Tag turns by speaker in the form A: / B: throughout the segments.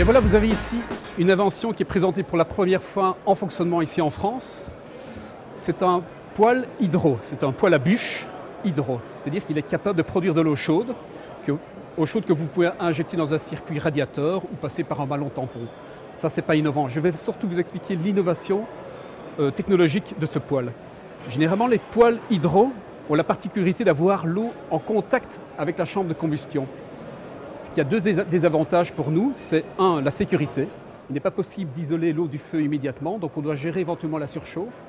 A: Bien voilà, vous avez ici une invention qui est présentée pour la première fois en fonctionnement ici en France. C'est un poêle hydro, c'est un poêle à bûche hydro, c'est-à-dire qu'il est capable de produire de l'eau chaude que vous pouvez injecter dans un circuit radiateur ou passer par un ballon tampon. Ça, c'est pas innovant. Je vais surtout vous expliquer l'innovation technologique de ce poêle. Généralement, les poêles hydro ont la particularité d'avoir l'eau en contact avec la chambre de combustion. Ce qui a deux désavantages pour nous, c'est un, la sécurité. Il n'est pas possible d'isoler l'eau du feu immédiatement, donc on doit gérer éventuellement la surchauffe.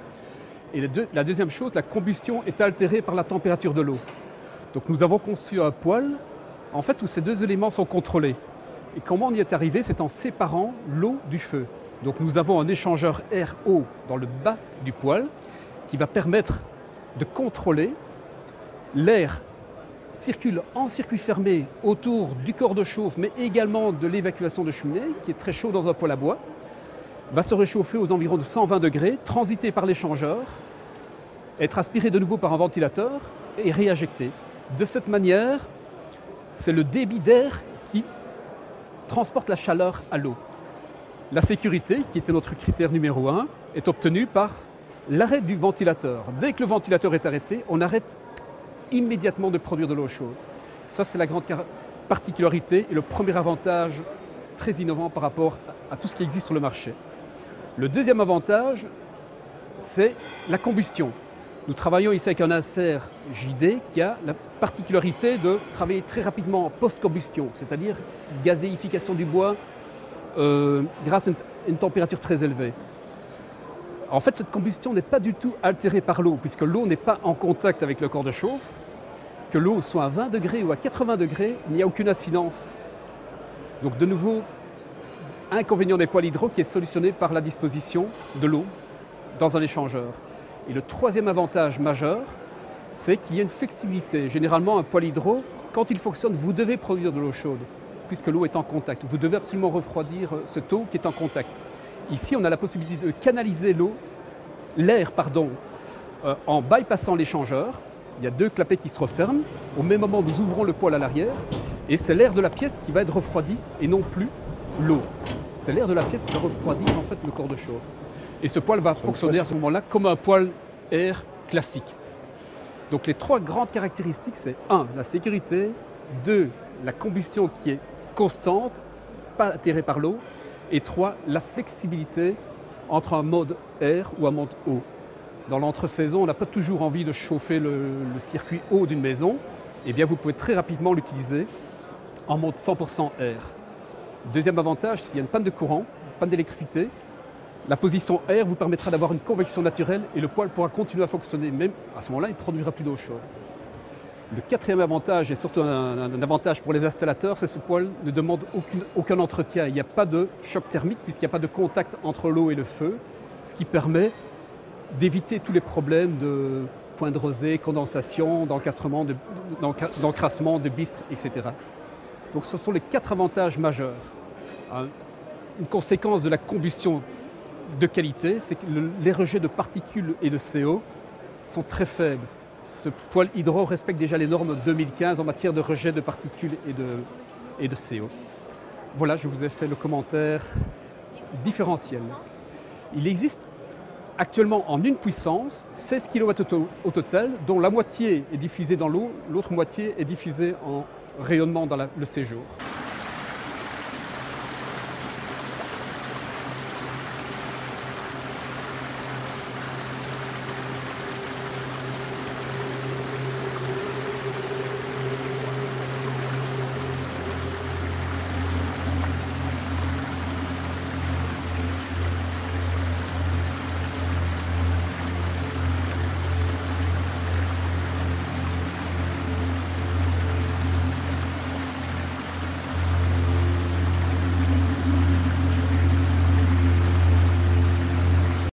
A: Et la deuxième chose, la combustion est altérée par la température de l'eau. Donc nous avons conçu un poêle, en fait, où ces deux éléments sont contrôlés. Et comment on y est arrivé, c'est en séparant l'eau du feu. Donc nous avons un échangeur air-eau dans le bas du poêle qui va permettre de contrôler l'air circule en circuit fermé autour du corps de chauffe, mais également de l'évacuation de cheminée, qui est très chaud dans un poêle à bois, va se réchauffer aux environs de 120 degrés, transiter par l'échangeur, être aspiré de nouveau par un ventilateur et réinjecté. De cette manière, c'est le débit d'air qui transporte la chaleur à l'eau. La sécurité, qui était notre critère numéro 1, est obtenue par l'arrêt du ventilateur. Dès que le ventilateur est arrêté, on arrête immédiatement de produire de l'eau chaude. Ça, c'est la grande particularité et le premier avantage très innovant par rapport à tout ce qui existe sur le marché. Le deuxième avantage, c'est la combustion. Nous travaillons ici avec un insert JD qui a la particularité de travailler très rapidement en post-combustion, c'est-à-dire gazéification du bois grâce à une température très élevée. En fait, cette combustion n'est pas du tout altérée par l'eau, puisque l'eau n'est pas en contact avec le corps de chauffe. Que l'eau soit à 20 degrés ou à 80 degrés, il n'y a aucune incidence. Donc de nouveau, inconvénient des poêles hydro qui est solutionné par la disposition de l'eau dans un échangeur. Et le troisième avantage majeur, c'est qu'il y a une flexibilité. Généralement, un poêle hydro, quand il fonctionne, vous devez produire de l'eau chaude, puisque l'eau est en contact. Vous devez absolument refroidir cette eau qui est en contact. Ici, on a la possibilité de canaliser l'air en bypassant l'échangeur. Il y a deux clapets qui se referment. Au même moment, nous ouvrons le poêle à l'arrière et c'est l'air de la pièce qui va être refroidi et non plus l'eau. C'est l'air de la pièce qui va refroidir en fait le corps de chauffe. Et ce poêle va fonctionner à ce moment-là comme un poêle air classique. Donc les trois grandes caractéristiques, c'est 1, la sécurité, 2, la combustion qui est constante, pas altérée par l'eau, et 3, la flexibilité entre un mode air ou un mode eau. Dans l'entre-saison, on n'a pas toujours envie de chauffer le circuit eau d'une maison. Eh bien, vous pouvez très rapidement l'utiliser en mode 100% air. Deuxième avantage, s'il y a une panne de courant, panne d'électricité, la position air vous permettra d'avoir une convection naturelle et le poêle pourra continuer à fonctionner. Même à ce moment-là, il ne produira plus d'eau chaude. Le quatrième avantage, et surtout un avantage pour les installateurs, c'est que ce poêle ne demande aucun entretien. Il n'y a pas de choc thermique puisqu'il n'y a pas de contact entre l'eau et le feu, ce qui permet d'éviter tous les problèmes de points de rosée, condensation, d'encrassement, de bistre, etc. Donc ce sont les 4 avantages majeurs. Une conséquence de la combustion de qualité, c'est que les rejets de particules et de CO sont très faibles. Ce poêle hydro respecte déjà les normes 2015 en matière de rejet de particules et de CO. Voilà, je vous ai fait le commentaire différentiel. Il existe actuellement en une puissance 16 kW au total, dont la moitié est diffusée dans l'eau, l'autre moitié est diffusée en rayonnement dans le séjour.